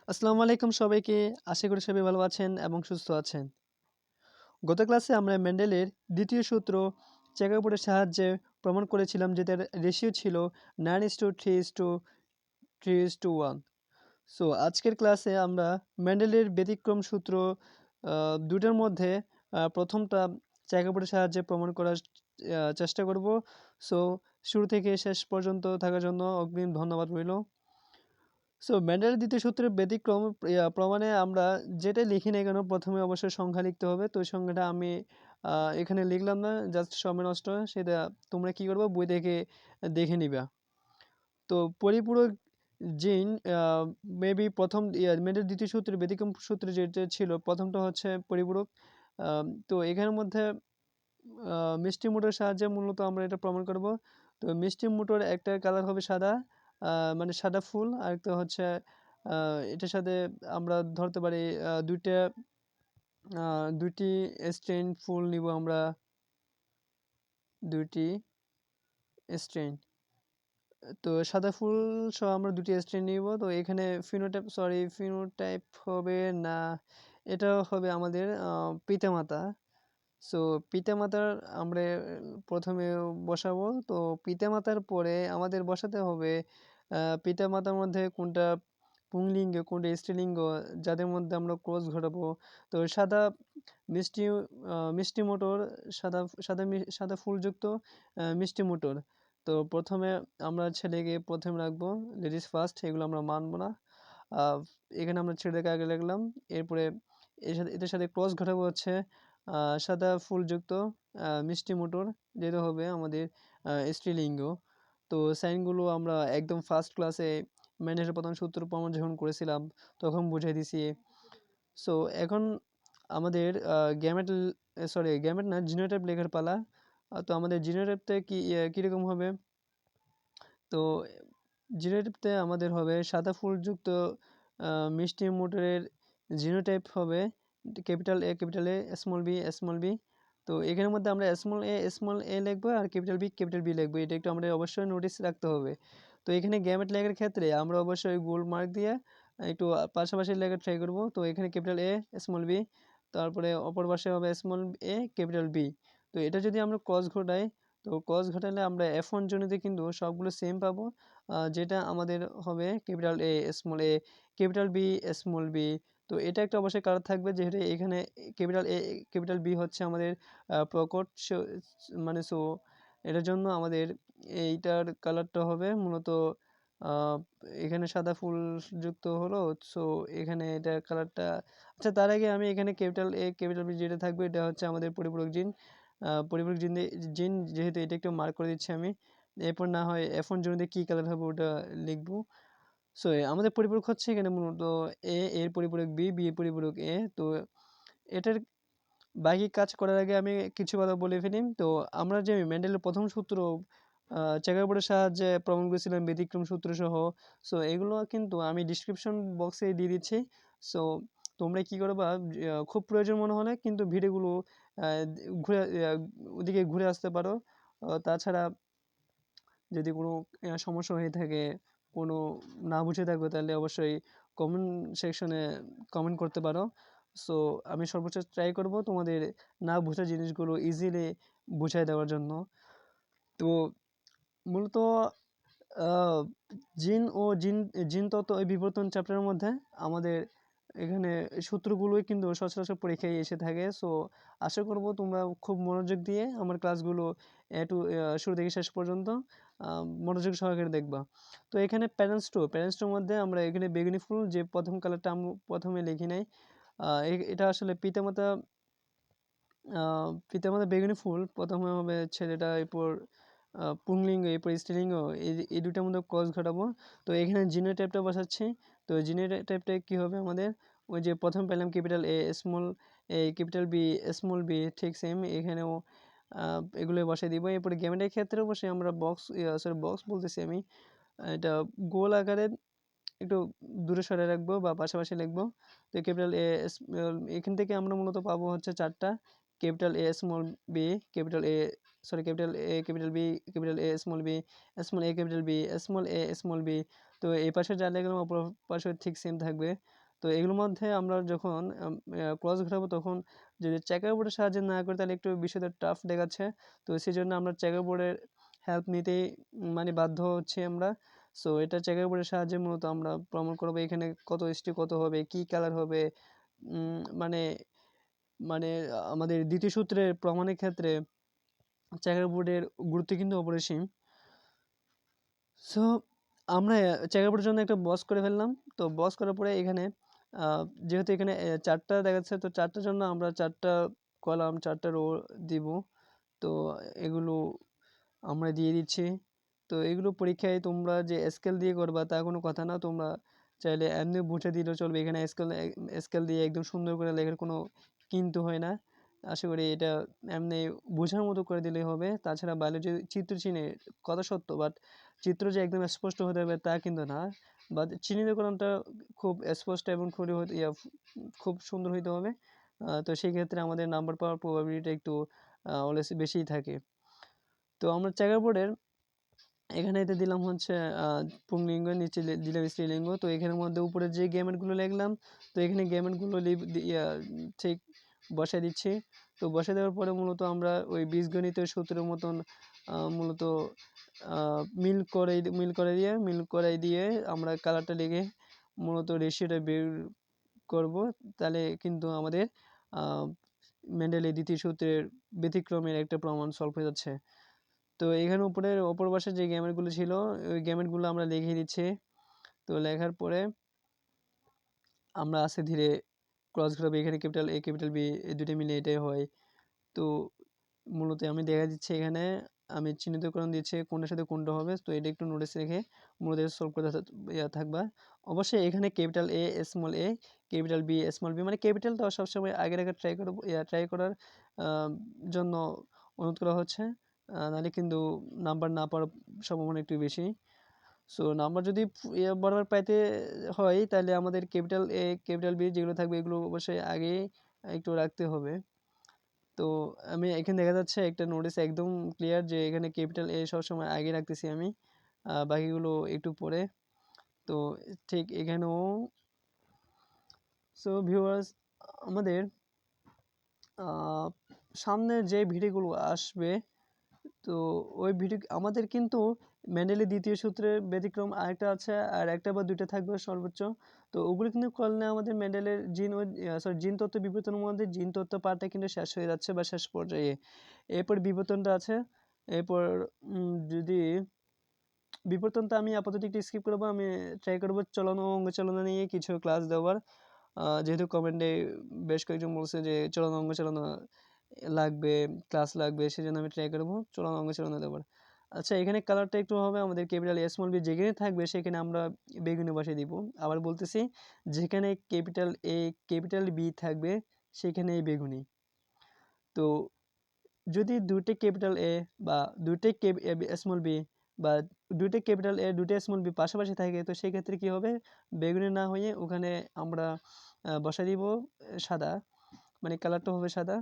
আসসালামু আলাইকুম সবাইকে। আশা করি সবাই ভালো আছেন এবং সুস্থ আছেন। গত ক্লাসে আমরা মেন্ডেলের দ্বিতীয় সূত্র চেকার সাহায্যে প্রমাণ করেছিলাম যে তার রেশিও ছিল 9:3:3:1। সো আজকের ক্লাসে আমরা মেন্ডেলের ব্যতিক্রম সূত্র দুটার মধ্যে প্রথমটা চেকার সাহায্যে প্রমাণ করার চেষ্টা করব। সো শুরু থেকে শেষ পর্যন্ত থাকার জন্য অগ্রিম ধন্যবাদ রইল। সো মেন্ডেলের দ্বিতীয় সূত্রের ব্যতিক্রম প্রমাণে আমরা যেটা লিখি না কেন প্রথমে অবশ্যই সংখ্যা লিখতে হবে। তো ওই সংখ্যাটা আমি এখানে লিখলাম না, জাস্ট সময় নষ্ট, সেটা তোমরা কি করবে বই থেকে দেখে নিবা। তো পরিপূরক জিন মেবি প্রথম মেন্ডেলের দ্বিতীয় সূত্রের ব্যতিক্রম সূত্রে যেটা ছিল প্রথমটা হচ্ছে পরিপূরক। তো এখানের মধ্যে মিষ্টি মোটরের সাহায্যে মূলত আমরা এটা প্রমাণ করব। তো মিষ্টি মোটর একটা কালার হবে সাদা, মানে সাদা ফুল, আরেকটা হচ্ছে এটার সাথে আমরা ধরতে পারি দুইটি স্ট্রেন ফুল নিব আমরা, দুইটি স্ট্রেন। তো সাদা ফুল সহ আমরা দুটি স্ট্রেন নিব। তো এখানে ফিনোটাইপ হবে না, এটা হবে আমাদের পিতামাতা। সো পিতামাতার আমরা প্রথমে বসাবো। তো পিতামাতার পরে আমাদের বসাতে হবে পিতামাতার মধ্যে কোনটা পুংলিঙ্গ কোনটা স্ত্রীলিঙ্গ, যাদের মধ্যে আমরা ক্রস ঘটাবো। তো সাদা মিষ্টি মিষ্টি মটর, সাদা ফুলযুক্ত মিষ্টি মটর। তো প্রথমে আমরা ছেলেকে প্রথমে রাখবো, লেডিস ফার্স্ট, এগুলো আমরা মানবো না। আহ, এখানে আমরা ছেলেকে আগে রাখলাম। এরপরে এদের সাথে ক্রস ঘটাবো হচ্ছে সাদা ফুলযুক্ত মিষ্টি মটর, যেটা হবে আমাদের স্ত্রীলিঙ্গ। তো সাইনগুলো আমরা একদম ফার্স্ট ক্লাসে ম্যানের প্রধান সূত্র প্রমাণ যখন করেছিলাম তখন বুঝিয়ে দিছি। সো এখন আমাদের গ্যামেট না, জিনোটাইপ লেখার পালা। তো আমাদের জিনোটাইপটা কীরকম হবে? তো জিনোটাইপতে আমাদের হবে সাদা ফুলযুক্ত মিষ্টি মোটরের জিনোটাইপ হবে ক্যাপিটাল এ স্মল বি। তো এখানের মধ্যে আমরা স্মল এ লিখবো আর ক্যাপিটাল বি লিখবো, এটা একটু আমরা অবশ্যই নোটিস রাখতে হবে। তো এখানে গ্যামেট লেখার ক্ষেত্রে আমরা অবশ্যই গোল মার্ক দিয়ে একটু পাশাপাশি লেখার ট্রাই করব। তো এখানে ক্যাপিটাল এ স্মল বি, তারপরে অপর পাশে হবে স্মল এ ক্যাপিটাল বি। তো এটা যদি আমরা ক্রস ঘটাই, তো ক্রস ঘটালে আমরা F1 জনিতে কিন্তু সবগুলো সেম পাবো, যেটা আমাদের হবে এ ক্যাপিটাল বি স্মল বি। তো এটা একটা অবশ্যই কালার থাকবে, যেহেতু এখানে ক্যাপিটাল বি হচ্ছে আমাদের প্রকট, মানে সো এটার জন্য আমাদের এইটার কালারটা হবে মূলত আহ, এখানে সাদা ফুল যুক্ত হলো। সো এখানে এটা কালারটা, আচ্ছা তার আগে আমি এখানে ক্যাপিটাল বি যেটা থাকবে এটা হচ্ছে আমাদের পরিপূরক জিন। পরিপূরক জিন যেহেতু এটা একটু মার্ক করে দিচ্ছি আমি, এরপর না হয় এখন জমিতে কী কালার হবে ওটা লিখবো। সো আমাদের পরিপূরক হচ্ছে এখানে মূলত এর পরিপূরক বি এর পরিপূরক এ। তো এটার বাকি কাজ করার আগে আমি কিছু কথা বলে ফেলি। তো আমরা যে মেন্ডেলের প্রথম সূত্র চেকার বোর্ডের সাহায্যে প্রমাণ করেছিলাম ব্যতিক্রম সূত্র সহ, সো এগুলো কিন্তু আমি ডিসক্রিপশন বক্সে দিয়ে দিচ্ছি। সো তোমরা কি করবা, খুব প্রয়োজন মনে হলে কিন্তু ভিডিওগুলো ঘুরে ওদিকে ঘুরে আসতে পারো। তাছাড়া যদি কোনো সমস্যা হয়ে থাকে, কোনো না বুঝে থাকো, তাহলে অবশ্যই কমেন্ট সেকশনে কমেন্ট করতে পারো। সো আমি সর্বোচ্চ ট্রাই করব তোমাদের না বোঝা জিনিসগুলো ইজিলি বুঝাই দেওয়ার জন্য। তো মূলত আহ, জিন তত্ত্ব এই বিবর্তন চ্যাপ্টারের মধ্যে আমাদের এখানে সূত্রগুলোই কিন্তু সচরাচর পরীক্ষায় এসে থাকে। সো আশা করব তোমরা খুব মনোযোগ দিয়ে আমার ক্লাসগুলো শুরু থেকে শেষ পর্যন্ত মনোযোগ সহকারে দেখবা। তো এখানে প্যারেন্টস টুর মধ্যে আমরা এখানে বেগুনি ফুল যে প্রথম কালারটা আমরা প্রথমে লিখি নাই, এটা আসলে পিতামাতা বেগুনি ফুল প্রথমে হবে ছেলেটা, এরপর পুংলিঙ্গ, এরপর স্ত্রীলিঙ্গ, এই দুটার মধ্যে ক্রস ঘটাবো। তো এখানে জিনোটাইপটা বসাচ্ছি। তো জিনোটাইপটা কি হবে আমাদের, ওই যে প্রথম পেলাম ক্যাপিটাল বি স্মল বি, ঠিক সেম এখানেও এগুলো বসাই দিব। এরপরে গেমেটের ক্ষেত্রে বসে আমরা বক্স বলতেছি আমি, এটা গোল আকারে একটু দূরে সরে রাখবো বা পাশাপাশি লিখবো। তো এখান থেকে আমরা মূলত পাবো হচ্ছে চারটা, capital A small B, capital A capital A capital B, capital A small B, small A capital B, small A small B. তো তো এই পাশে যা লিখলাম অপর পাশে ঠিক সেম থাকবে। তো এগুলোর মধ্যে আমরা যখন ক্রস ঘোরাবো তখন যদি চেকার বোর্ডের সাহায্যে না করি তাহলে একটু বিষয়টা টাফ দেখাচ্ছে। তো সেজন্য আমরা চেকার বোর্ডের হেল্প নিতেই মানে বাধ্য হচ্ছি আমরা। সো এটা চেকার বোর্ডের সাহায্যে মূলত আমরা প্রমাণ করবো এখানে কত স্ট্রিপ কত হবে, কি কালার হবে, মানে মানে আমাদের দ্বিতীয় সূত্রের প্রমাণের ক্ষেত্রে চেকার বোর্ডের গুরুত্ব কিন্তু অপরিসীম। সো আমরা চেকার বোর্ডের জন্য একটা বক্স করে ফেললাম। তো বক্স করার পরে এখানে যেহেতু এখানে 4টা দেখাচ্ছে, তো 4টার জন্য আমরা 4টা কলাম 4টা রো দিব। তো এগুলো আমরা দিয়ে দিচ্ছি। তো এগুলো পরীক্ষায় তোমরা যে স্কেল দিয়ে করবা তা কোনো কথা না, তোমরা চাইলে এমনি বুঝে দিলেও চলবে। এখানে স্কেল দিয়ে একদম সুন্দর করে লেখার কোনো কিন্তু হয় না। আশা করি এটা এমনি বোঝার মতো করে দিলেই হবে। তাছাড়া বায়োলজি চিত্র চিহ্নে কথা সত্য, বাট চিত্র যে একদম স্পষ্ট হতে হবে তা কিন্তু না। বাট চিহ্নিতকরণটা খুব স্পষ্ট এবং খুব সুন্দর হইতে হবে। তো সেই ক্ষেত্রে আমাদের নাম্বার পাওয়ার প্রবাবিলিটি একটু অলওয়েজ বেশিই থাকে। তো আমরা চেকার বোর্ডের এখানে এতে দিলাম হচ্ছে পুংলিঙ্গ, নিচে দিলাম স্ত্রীলিঙ্গ। তো এখানের মধ্যে উপরে যে গ্যামেটগুলো লিখলাম, তো এখানে গ্যামেটগুলো ঠিক বসাই দিচ্ছি। তো বসাই দেওয়ার পরে মূলত আমরা ওই বীজগণিতের সূত্রের মতন মূলত মিল করে দিয়ে আমরা কালারটা লিখে মূলত রেশিওটা বের করব। তাহলে কিন্তু আমাদের মেন্ডেলের দ্বিতীয় সূত্রের ব্যতিক্রমের একটা প্রমাণ সলভ হয়ে যাচ্ছে। তো এখানে উপরের অপর পাশে যে গ্যামেটগুলো ছিল ওই গ্যামেটগুলো আমরা লিখে দিচ্ছি। তো লেখার পরে আমরা আস্তে ধীরে ক্রস ঘোরাবো। এখানে ক্যাপিটাল A ক্যাপিটাল B এই দুটো মিলে এটাই হয়। তো মূলত আমি দেখা দিচ্ছি এখানে আমি চিহ্নিতকরণ দিচ্ছি কোনটার সাথে কোনটা হবে। তো এটা একটু নোটিস রেখে মূলত সলভ করতে থাকবা। অবশ্যই এখানে capital A small a capital B small b, মানে ক্যাপিটালটা সবসময় আগে ট্রাই করার জন্য অনুরোধ করা হচ্ছে। নাহলে কিন্তু নাম্বার না পাওয়ার সম্ভাবনা একটু বেশি। সো নাম্বার যদি বরাবর পাইতে হয় তাহলে আমাদের ক্যাপিটাল A ক্যাপিটাল B যেগুলো থাকবে এগুলো অবশ্যই আগে একটু রাখতে হবে। তো আমি এখানে দেখা যাচ্ছে একটা নোটিস একদম ক্লিয়ার যে এখানে ক্যাপিটাল A সবসময় আগে রাখতেছি আমি, বাকিগুলো একটু পরে। তো ঠিক এখানেও সো ভিউয়ার্স আমাদের সামনে যে ভিডিওগুলো আসবে, তো ওই ভিডিও আমাদের কিন্তু মেন্ডেলের দ্বিতীয় সূত্রের ব্যতিক্রম আরেকটা আছে, আর একটা বা দুইটা থাকবে সর্বোচ্চ। তো ওগুলো কিন্তু করলে আমাদের মেন্ডেলের জিন তত্ত্ব বিবর্তনের মধ্যে জিন তত্ত্ব পার্টটা কিন্তু শেষ হয়ে যাচ্ছে বা শেষ পর্যায়ে। এরপর বিবর্তনটা আছে। এরপর যদি বিবর্তনটা আমি আপাতত একটু স্কিপ করবো, আমি ট্রাই করবো চলন ও অঙ্গ চালনা নিয়ে কিছু ক্লাস দেওয়ার। যেহেতু কমেন্টে বেশ কয়েকজন বলছে যে চলন অঙ্গ চালনা লাগবে, ক্লাস লাগবে, সেজন্য আমি ট্রাই করবো চলন অঙ্গ চালনা দেওয়ার। আচ্ছা, এখানে কালারটা একটু হবে আমাদের ক্যাপিটাল এ স্মল বি, যেখানে থাকবে সেখানে আমরা বেগুনি বসিয়ে দিব। আবার বলতেছি, যেখানে ক্যাপিটাল এ ক্যাপিটাল বি থাকবে সেখানে বেগুনি। তো যদি দুইটা ক্যাপিটাল এ বা দুইটাই স্মল বি বা দুইটা ক্যাপিটাল এ দুইটা স্মল বি পাশাপাশি থাকে, তো সেই ক্ষেত্রে কি হবে, বেগুনি না হয়ে ওখানে আমরা বসাই দিব সাদা, মানে কালারটা হবে সাদা।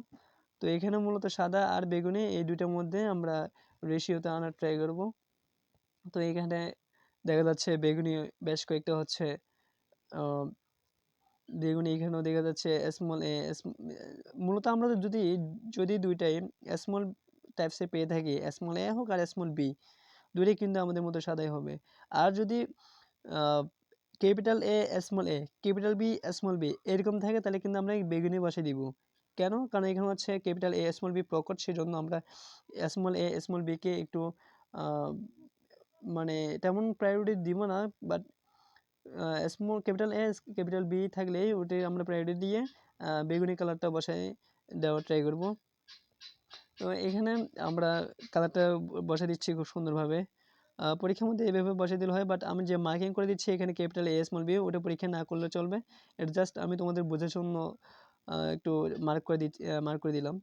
তো এখানে মূলত সাদা আর বেগুনি এই দুইটার মধ্যে আমরা রেশিওতে আনার ট্রাই করব। তো এখানে দেখা যাচ্ছে বেগুনি বেশ কয়েকটা হচ্ছে, বেগুনি এখানেও দেখা যাচ্ছে স্মল এ। মূলত আমরা যদি যদি দুইটাই স্মল টাইপসে পেয়ে থাকি, স্মল এ হোক আর স্মল বি, দুইটাই কিন্তু আমাদের মতো সাদাই হবে। আর যদি capital A small A capital B small B এরকম থাকে তাহলে কিন্তু আমরা বেগুনি বসে দিব। কেন? কারণ এখানে হচ্ছে ক্যাপিটাল এ স্মল বি প্রকট, সেজন্য আমরা স্মল এ স্মল বি কে একটু মানে তেমন প্রায়োরিটি দিব না। But small capital A capital B থাকলেই ওটাই আমরা প্রায়োরিটি দিয়ে বেগুনি কালারটা বসাই দেওয়ার ট্রাই করব। তো এখানে আমরা কালারটা বসাই দিচ্ছি খুব সুন্দরভাবে। পরীক্ষার মধ্যে এভাবে বসাই দিলে হয়, বাট আমি যে মার্কিং করে দিচ্ছি এখানে ক্যাপিটাল এ স্মল বি, ওটা পরীক্ষা না করলে চলবে। এটা জাস্ট আমি তোমাদের বোঝার জন্য একটু মার্ক করে দিলাম।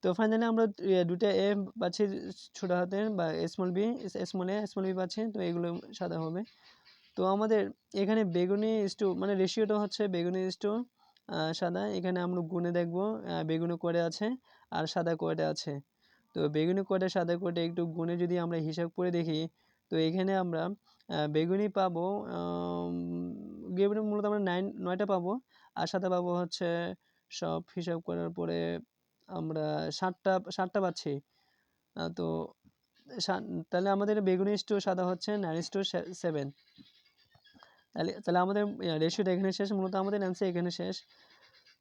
তো ফাইনালি আমরা দুটা এ পাচ্ছি ছোট হাতের, বা স্মল বি পাচ্ছি। তো এগুলো সাদা হবে। তো আমাদের এখানে বেগুনি মানে রেশিওটা হচ্ছে বেগুনি সাদা। এখানে আমরা গুণে দেখব বেগুনি কয়টা আছে আর সাদা কয়টা আছে। তো বেগুনি কয়টা সাদা কয়টা একটু গুণে যদি আমরা হিসাব করে দেখি, তো এখানে আমরা বেগুনি পাবো বেগুনি মূলত আমরা 9টা পাবো, আর সাথে পাবো হচ্ছে সব হিসাব করার পরে আমরা 7টা পাচ্ছি। তো তাহলে আমাদের বেগুনি ইস টু সাদা হচ্ছে 9:7। তাহলে আমাদের রেশিওটা এখানে শেষ, মূলত আমাদের অ্যান্সার এখানে শেষ।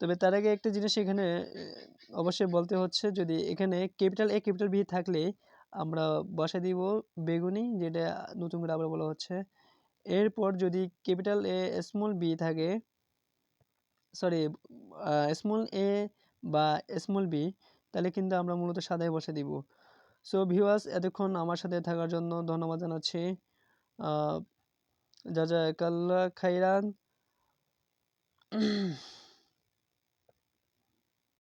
তবে তার আগে একটা জিনিস এখানে অবশ্যই বলতে হচ্ছে, যদি এখানে ক্যাপিটাল A ক্যাপিটাল B থাকলে আমরা বসায় দিব বেগুনি, যেটা নতুন করে আবার বলা হচ্ছে। এরপর যদি ক্যাপিটাল A স্মল b থাকে, সরি স্মল a বা স্মল b, তাহলে কিন্তু আমরা মূলত সাদায় বসে দিব। সো ভিউয়ার্স, এতক্ষণ আমার সাথে থাকার জন্য ধন্যবাদ জানাচ্ছি। জাযাকাল্লাহ খাইরান।